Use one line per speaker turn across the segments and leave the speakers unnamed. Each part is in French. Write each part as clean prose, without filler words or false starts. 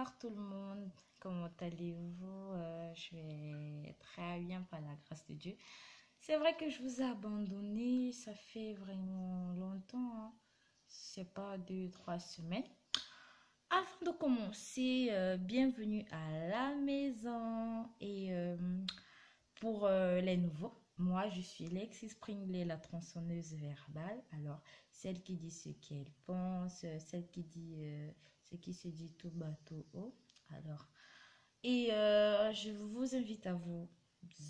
Bonsoir tout le monde, comment allez-vous? Je vais très bien par la grâce de Dieu. C'est vrai que je vous ai abandonné, ça fait vraiment longtemps, hein. C'est pas 2, 3 semaines. Avant de commencer, bienvenue à la maison et pour les nouveaux, moi je suis Lexi Springley, la tronçonneuse verbale. Alors, celle qui dit ce qu'elle pense, celle qui dit ce qui se dit tout bas tout haut. Alors, je vous invite à vous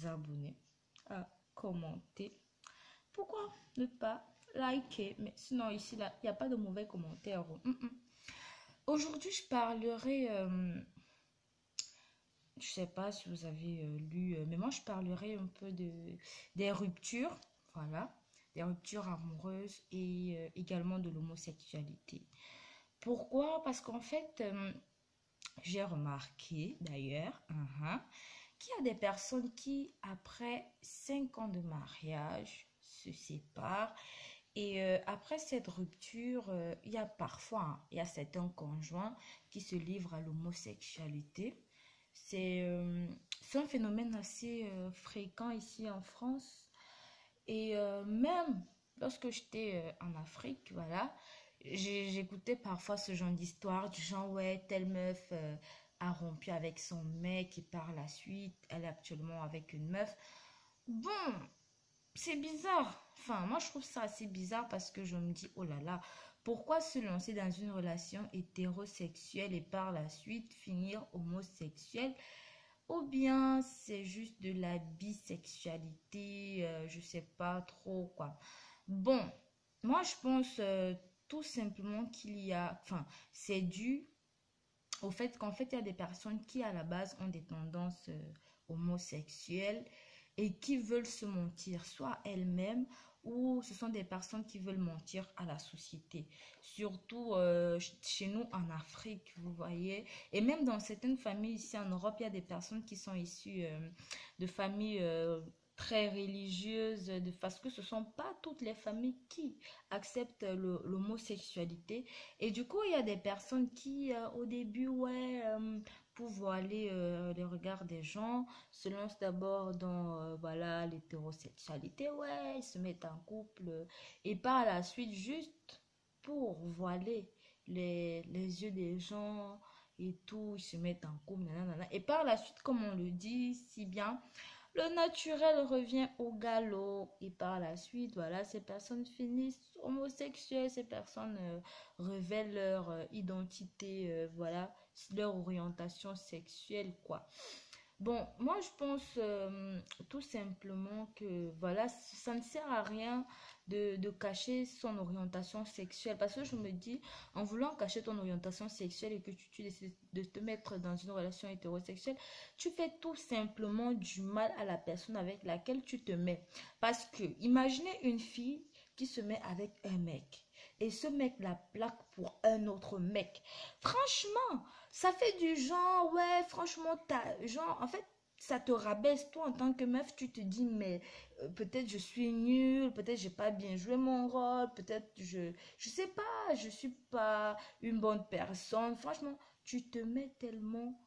abonner, à commenter. Pourquoi ne pas liker? Mais sinon, ici, là, il n'y a pas de mauvais commentaires. Oh. Aujourd'hui, je parlerai je sais pas si vous avez lu, mais moi je parlerai un peu des ruptures, voilà, des ruptures amoureuses et également de l'homosexualité. Pourquoi? Parce qu'en fait, j'ai remarqué d'ailleurs qu'il y a des personnes qui, après 5 ans de mariage, se séparent. Et après cette rupture, il y a parfois, hein, il y a certains conjoints qui se livrent à l'homosexualité. C'est euh, c'est un phénomène assez fréquent ici en France. Et même lorsque j'étais en Afrique, voilà, j'écoutais parfois ce genre d'histoire du genre, ouais, telle meuf a rompu avec son mec et par la suite, elle est actuellement avec une meuf. Bon, c'est bizarre. Enfin, moi, je trouve ça assez bizarre parce que je me dis, oh là là, pourquoi se lancer dans une relation hétérosexuelle et par la suite finir homosexuel? Ou bien c'est juste de la bisexualité, je sais pas trop quoi. Bon, moi je pense tout simplement qu'il y a, enfin, c'est dû au fait qu'en fait il y a des personnes qui à la base ont des tendances homosexuelles et qui veulent se mentir, soit elles-mêmes ou ce sont des personnes qui veulent mentir à la société. Surtout chez nous en Afrique, vous voyez. Et même dans certaines familles ici en Europe, il y a des personnes qui sont issues de familles très religieuses, parce que ce ne sont pas toutes les familles qui acceptent l'homosexualité. Et du coup, il y a des personnes qui, au début, ouais, pour voiler les regards des gens, se lancent d'abord dans voilà, l'hétérosexualité, ouais, ils se mettent en couple et par la suite, juste pour voiler les yeux des gens et tout, ils se mettent en couple, nanana. Et par la suite, comme on le dit si bien, le naturel revient au galop et par la suite, voilà, ces personnes finissent homosexuelles, ces personnes révèlent leur identité, voilà, leur orientation sexuelle, quoi. Bon, moi je pense tout simplement que voilà, ça ne sert à rien de cacher son orientation sexuelle parce que je me dis, en voulant cacher ton orientation sexuelle et que tu décides de te mettre dans une relation hétérosexuelle, tu fais tout simplement du mal à la personne avec laquelle tu te mets. Parce que imaginez une fille qui se met avec un mec et ce mec la plaque pour un autre mec. Franchement, ça fait du genre, ouais, franchement, genre, en fait, ça te rabaisse, toi, en tant que meuf, tu te dis, mais peut-être je suis nulle, peut-être j'ai pas bien joué mon rôle, peut-être je sais pas, je suis pas une bonne personne. Franchement, tu te mets tellement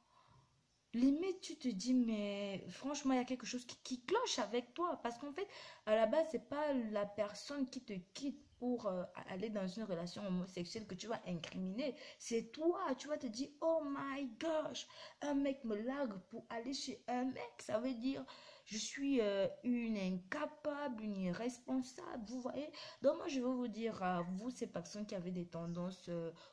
limite, tu te dis, mais franchement, il y a quelque chose qui cloche avec toi. Parce qu'en fait, à la base, c'est pas la personne qui te quitte pour aller dans une relation homosexuelle que tu vas incriminer. C'est toi. Tu vas te dire, oh my gosh, un mec me largue pour aller chez un mec. Ça veut dire, je suis une incapable, une irresponsable. Vous voyez? Donc, moi, je veux vous dire à vous, ces personnes qui avaient des tendances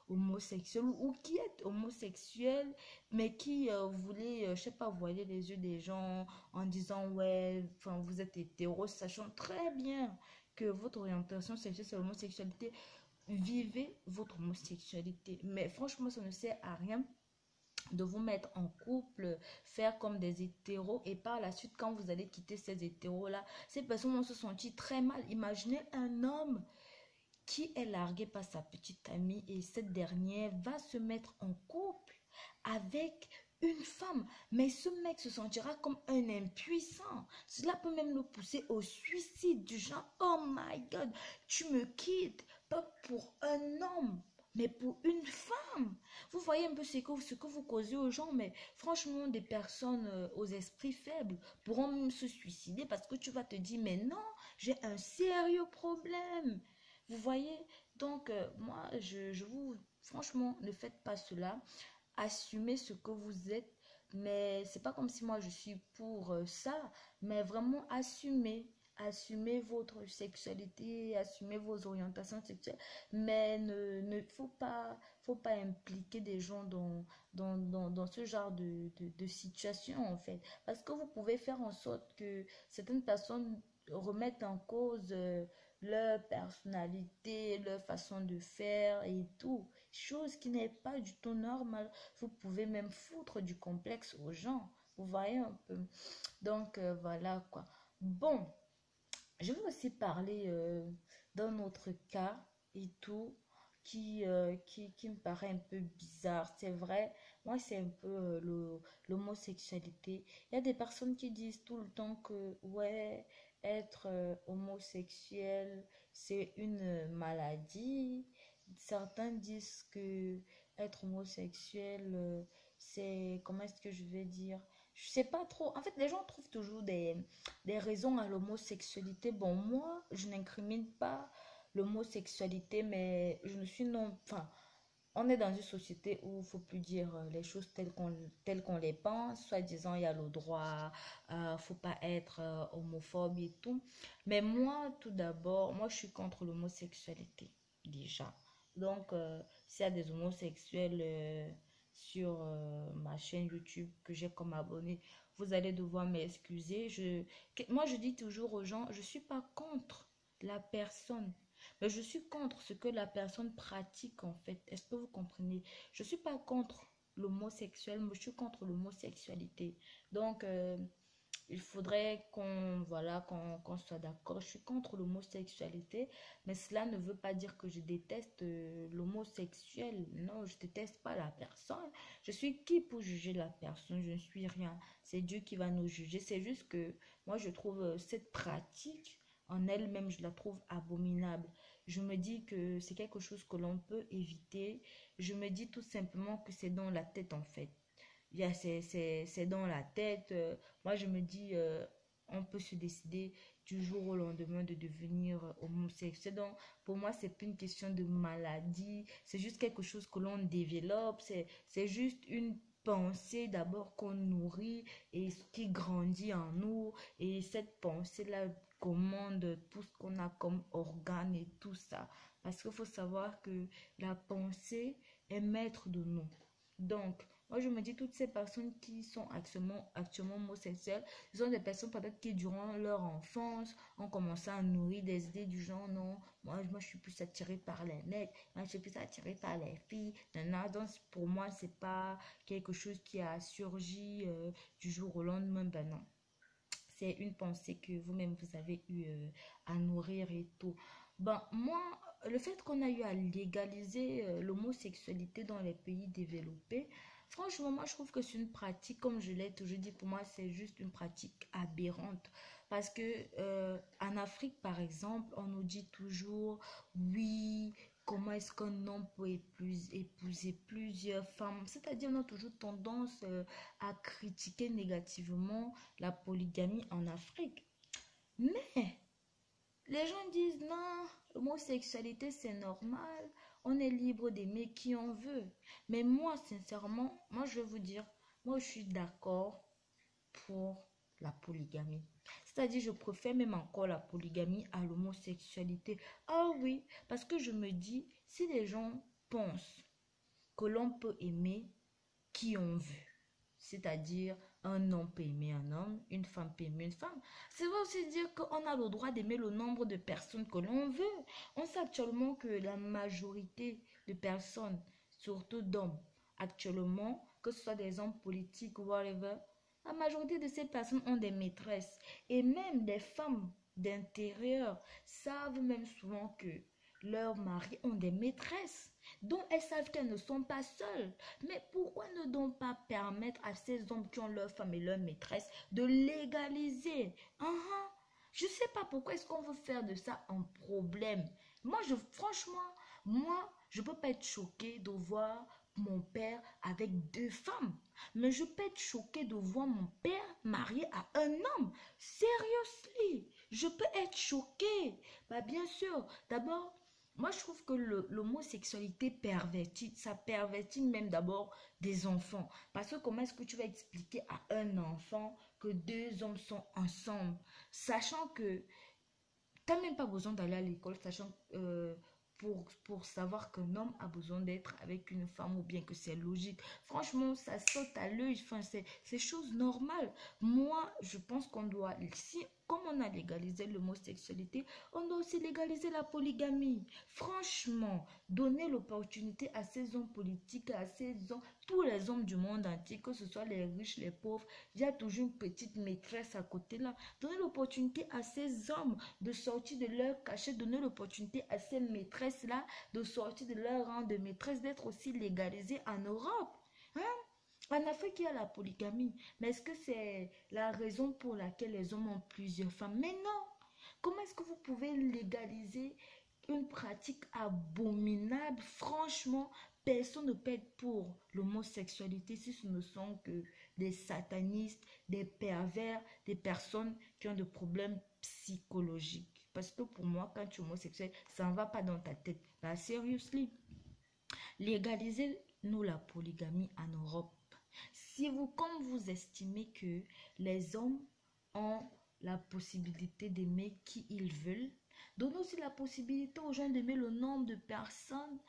homosexuelles ou qui êtes homosexuelles mais qui voulait, je sais pas, voiler les yeux des gens en disant, ouais, enfin, vous êtes hétéro, sachant très bien que votre orientation sexuelle, c'est l'homosexualité. Vivez votre homosexualité. Mais franchement, ça ne sert à rien de vous mettre en couple, faire comme des hétéros et par la suite, quand vous allez quitter ces hétéros-là, ces personnes vont se sentir très mal. Imaginez un homme qui est largué par sa petite amie et cette dernière va se mettre en couple avec une femme. Mais ce mec se sentira comme un impuissant. Cela peut même le pousser au suicide du genre, oh my God, tu me quittes, pas pour un homme. Mais pour une femme, vous voyez un peu ce que vous causez aux gens, mais franchement, des personnes aux esprits faibles pourront même se suicider parce que tu vas te dire, mais non, j'ai un sérieux problème. Vous voyez? Donc, moi, je vous, franchement, ne faites pas cela. Assumez ce que vous êtes, mais c'est pas comme si moi je suis pour ça, mais vraiment assumez. Assumez votre sexualité, assumez vos orientations sexuelles, mais ne faut pas impliquer des gens dans ce genre de situation en fait. Parce que vous pouvez faire en sorte que certaines personnes remettent en cause leur personnalité, leur façon de faire et tout. Chose qui n'est pas du tout normale. Vous pouvez même foutre du complexe aux gens. Vous voyez un peu. Donc voilà quoi. Bon, je vais aussi parler d'un autre cas et tout qui me paraît un peu bizarre. C'est vrai, moi c'est un peu l'homosexualité. Il y a des personnes qui disent tout le temps que ouais, être homosexuel, c'est une maladie. Certains disent que être homosexuel, c'est, comment est-ce que je vais dire? Je sais pas trop. En fait, les gens trouvent toujours des raisons à l'homosexualité. Bon, moi, je n'incrimine pas l'homosexualité, mais je ne suis non... Enfin, on est dans une société où il faut plus dire les choses telles qu'on les pense. Soit disant, il y a le droit, faut pas être homophobe et tout. Mais moi, tout d'abord, moi, je suis contre l'homosexualité, déjà. Donc, s'il y a des homosexuels sur ma chaîne YouTube que j'ai comme abonné, vous allez devoir m'excuser. Moi, je dis toujours aux gens, je suis pas contre la personne, mais je suis contre ce que la personne pratique en fait. Est-ce que vous comprenez? Je suis pas contre l'homosexuel, mais je suis contre l'homosexualité. Donc, il faudrait qu'on voilà, qu'on soit d'accord. Je suis contre l'homosexualité, mais cela ne veut pas dire que je déteste l'homosexuel. Non, je déteste pas la personne. Je suis qui pour juger la personne? Je ne suis rien. C'est Dieu qui va nous juger. C'est juste que moi, je trouve cette pratique en elle-même, je la trouve abominable. Je me dis que c'est quelque chose que l'on peut éviter. Je me dis tout simplement que c'est dans la tête en fait. C'est dans la tête. Moi, je me dis, on peut se décider du jour au lendemain de devenir homosexuel. Donc, pour moi, c'est pas une question de maladie. C'est juste quelque chose que l'on développe. C'est juste une pensée d'abord qu'on nourrit et qui grandit en nous. Et cette pensée-là commande tout ce qu'on a comme organe et tout ça. Parce qu'il faut savoir que la pensée est maître de nous. Donc, moi, je me dis, toutes ces personnes qui sont actuellement homosexuelles, ce sont des personnes peut-être qui, durant leur enfance, ont commencé à nourrir des idées du genre, non, moi je suis plus attirée par les mecs, moi, je suis plus attirée par les filles. Donc, pour moi, c'est pas quelque chose qui a surgi du jour au lendemain. Ben non. C'est une pensée que vous-même, vous avez eu à nourrir et tout. Ben, moi, le fait qu'on a eu à légaliser l'homosexualité dans les pays développés, franchement, moi, je trouve que c'est une pratique, comme je l'ai toujours dit, pour moi, c'est juste une pratique aberrante. Parce que en Afrique, par exemple, on nous dit toujours, oui, comment est-ce qu'un homme peut épouser plusieurs femmes? C'est-à-dire, on a toujours tendance à critiquer négativement la polygamie en Afrique. Mais les gens disent non, l'homosexualité c'est normal, on est libre d'aimer qui on veut. Mais moi, sincèrement, moi je vais vous dire, moi je suis d'accord pour la polygamie. C'est-à-dire, je préfère même encore la polygamie à l'homosexualité. Ah oui, parce que je me dis, si les gens pensent que l'on peut aimer qui on veut, c'est-à-dire un homme peut aimer un homme, une femme peut aimer une femme. Ça veut aussi dire qu'on a le droit d'aimer le nombre de personnes que l'on veut. On sait actuellement que la majorité de personnes, surtout d'hommes, actuellement, que ce soit des hommes politiques ou whatever, la majorité de ces personnes ont des maîtresses. Et même des femmes d'intérieur savent même souvent que leurs maris ont des maîtresses dont elles savent qu'elles ne sont pas seules. Mais pourquoi ne donc pas permettre à ces hommes qui ont leur femme et leur maîtresse de légaliser? Je ne sais pas pourquoi est-ce qu'on veut faire de ça un problème. Moi, franchement, moi, Je peux pas être choquée de voir mon père avec 2 femmes. Mais je peux être choquée de voir mon père marié à un homme. Seriously, je peux être choquée. Bah, bien sûr, d'abord, moi je trouve que l'homosexualité pervertit, ça pervertit même d'abord des enfants. Parce que comment est-ce que tu vas expliquer à un enfant que 2 hommes sont ensemble, sachant que t'as même pas besoin d'aller à l'école, sachant pour savoir qu'un homme a besoin d'être avec une femme ou bien que c'est logique. Franchement, ça saute à l'œil. Enfin, c'est chose normale. Moi, je pense qu'on doit, si, comme on a légalisé l'homosexualité, on doit aussi légaliser la polygamie. Franchement, donner l'opportunité à ces hommes politiques, à ces hommes, tous les hommes du monde entier, que ce soit les riches, les pauvres, il y a toujours une petite maîtresse à côté là. Donner l'opportunité à ces hommes de sortir de leur cachet, donner l'opportunité à ces maîtresses-là de sortir de leur rang de maîtresse, d'être aussi légalisées en Europe. Hein? En Afrique, il y a la polygamie. Mais est-ce que c'est la raison pour laquelle les hommes ont plusieurs femmes? Mais non! Comment est-ce que vous pouvez légaliser une pratique abominable? Franchement, personne ne peut être pour l'homosexualité si ce ne sont que des satanistes, des pervers, des personnes qui ont des problèmes psychologiques. Parce que pour moi, quand tu es homosexuel, ça ne va pas dans ta tête. Bah, seriously, légalisez-nous la polygamie en Europe. Si vous, comme vous estimez que les hommes ont la possibilité d'aimer qui ils veulent, donnez aussi la possibilité aux gens d'aimer le nombre de personnes.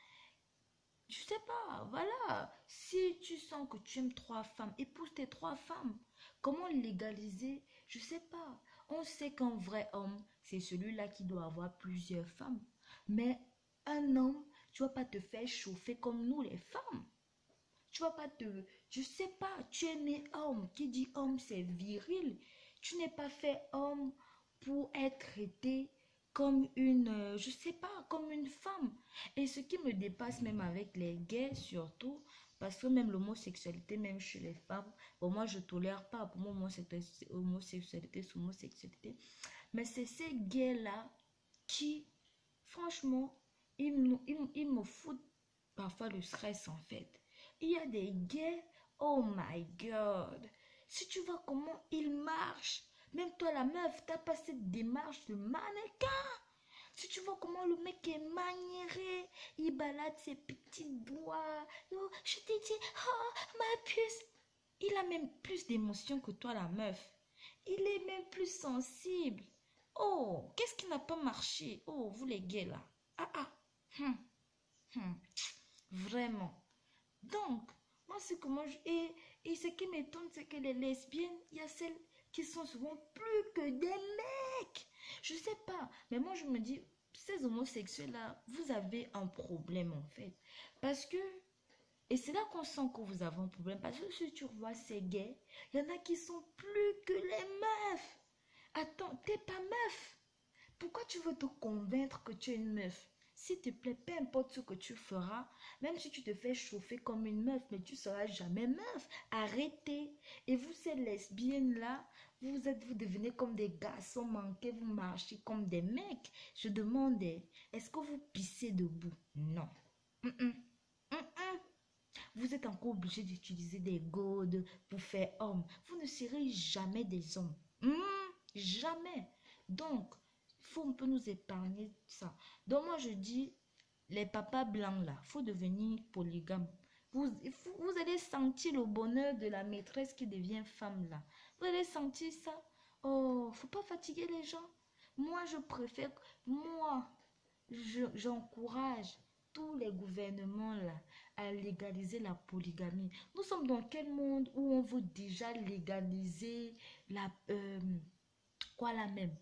Je sais pas, voilà. Si tu sens que tu aimes 3 femmes, épouse tes 3 femmes. Comment légaliser? Je sais pas. On sait qu'un vrai homme, c'est celui-là qui doit avoir plusieurs femmes. Mais un homme, tu vas pas te faire chauffer comme nous les femmes. Tu vas pas te... Je sais pas, tu es né homme. Qui dit homme, c'est viril. Tu n'es pas fait homme pour être traité comme une... je sais pas, comme une femme. Et ce qui me dépasse même avec les gays surtout, parce que même l'homosexualité, même chez les femmes, bon, moi je tolère pas. Pour moi, homosexualité, c'est homosexualité. Mais c'est ces gays-là qui, franchement, ils me foutent parfois le stress en fait. Il y a des gays, oh my god. Si tu vois comment ils marchent, même toi la meuf, t'as pas cette démarche de mannequin. Si tu vois comment le mec est maniéré, il balade ses petits doigts. Oh, je t'ai dit, oh ma puce. Il a même plus d'émotion que toi la meuf. Il est même plus sensible. Oh, qu'est-ce qui n'a pas marché? Oh, vous les gays là. Ah ah. Hum, hum. Vraiment. Donc, moi, c'est comment je... Et ce qui m'étonne, c'est que les lesbiennes, il y a celles qui sont souvent plus que des mecs. Je sais pas. Mais moi, je me dis, ces homosexuels-là, vous avez un problème, en fait. Parce que... Et c'est là qu'on sent que vous avez un problème. Parce que si tu revois ces gays, il y en a qui sont plus que les meufs. Attends, t'es pas meuf. Pourquoi tu veux te convaincre que tu es une meuf? S'il te plaît, peu importe ce que tu feras, même si tu te fais chauffer comme une meuf, mais tu seras jamais meuf. Arrêtez. Et vous, ces lesbiennes-là, vous devenez comme des garçons manqués, vous marchez comme des mecs. Je demandais, est-ce que vous pissez debout? Non. Mm -mm. Mm -mm. Vous êtes encore obligé d'utiliser des godes pour faire homme. Vous ne serez jamais des hommes. Jamais. Donc, il faut un peu nous épargner ça. Donc, moi, je dis, les papas blancs, là, il faut devenir polygame. Vous allez sentir le bonheur de la maîtresse qui devient femme, là. Vous allez sentir ça. Oh, faut pas fatiguer les gens. Moi, je préfère... Moi, j'encourage tous les gouvernements, là, à légaliser la polygamie. Nous sommes dans quel monde où on veut déjà légaliser la... quoi là même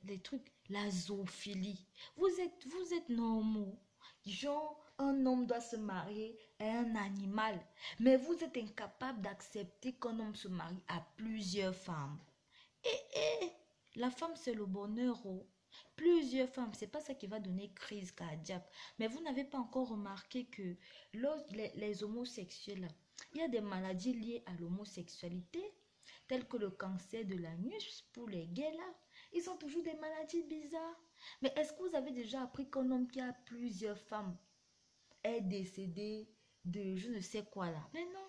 les trucs, la zoophilie. Vous êtes normaux. Genre, un homme doit se marier à un animal. Mais vous êtes incapable d'accepter qu'un homme se marie à plusieurs femmes. Et la femme, c'est le bonheur. Oh. Plusieurs femmes, c'est pas ça qui va donner crise cardiaque. Mais vous n'avez pas encore remarqué que les homosexuels, il y a des maladies liées à l'homosexualité, telles que le cancer de l'anus pour les gays là. Ils ont toujours des maladies bizarres. Mais est-ce que vous avez déjà appris qu'un homme qui a plusieurs femmes, est décédé de je ne sais quoi là. Mais non,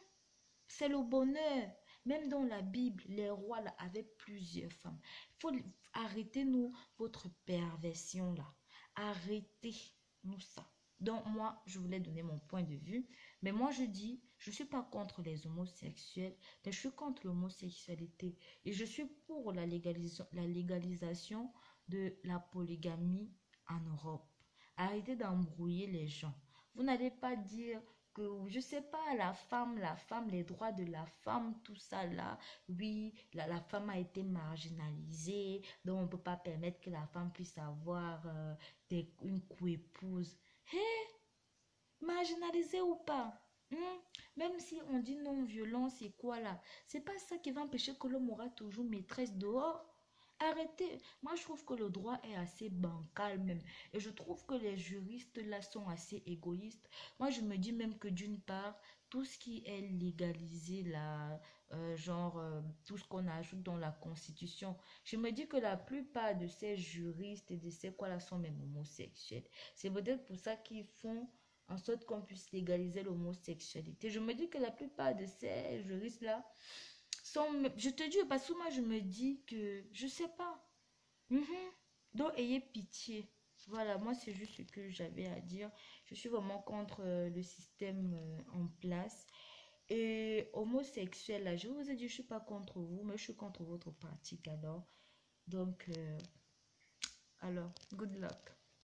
c'est le bonheur. Même dans la Bible, les rois là avaient plusieurs femmes. Il faut arrêter nous votre perversion là. Arrêtez-nous ça. Donc moi, je voulais donner mon point de vue. Mais moi, je dis, je ne suis pas contre les homosexuels, mais je suis contre l'homosexualité. Et je suis pour la légalisation de la polygamie en Europe. Arrêtez d'embrouiller les gens. Vous n'allez pas dire que, je sais pas, la femme, les droits de la femme, tout ça là, oui, la femme a été marginalisée, donc on ne peut pas permettre que la femme puisse avoir une co-épouse. Hé, marginalisée ou pas? Même si on dit non-violence, c'est quoi là? C'est pas ça qui va empêcher que l'homme aura toujours maîtresse dehors. Arrêtez. Moi, je trouve que le droit est assez bancal même. Et je trouve que les juristes là sont assez égoïstes. Moi, je me dis même que d'une part, tout ce qui est légalisé là, tout ce qu'on ajoute dans la Constitution, je me dis que la plupart de ces juristes et de ces quoi là sont même homosexuels. C'est peut-être pour ça qu'ils font en sorte qu'on puisse légaliser l'homosexualité. Je me dis que la plupart de ces juristes-là sont... Je te dis, parce que moi, je me dis que... Je sais pas. Mhm. Donc, ayez pitié. Voilà, moi, c'est juste ce que j'avais à dire. Je suis vraiment contre le système en place. Et homosexuel, là, je vous ai dit, je suis pas contre vous, mais je suis contre votre pratique alors. Donc, alors, good luck.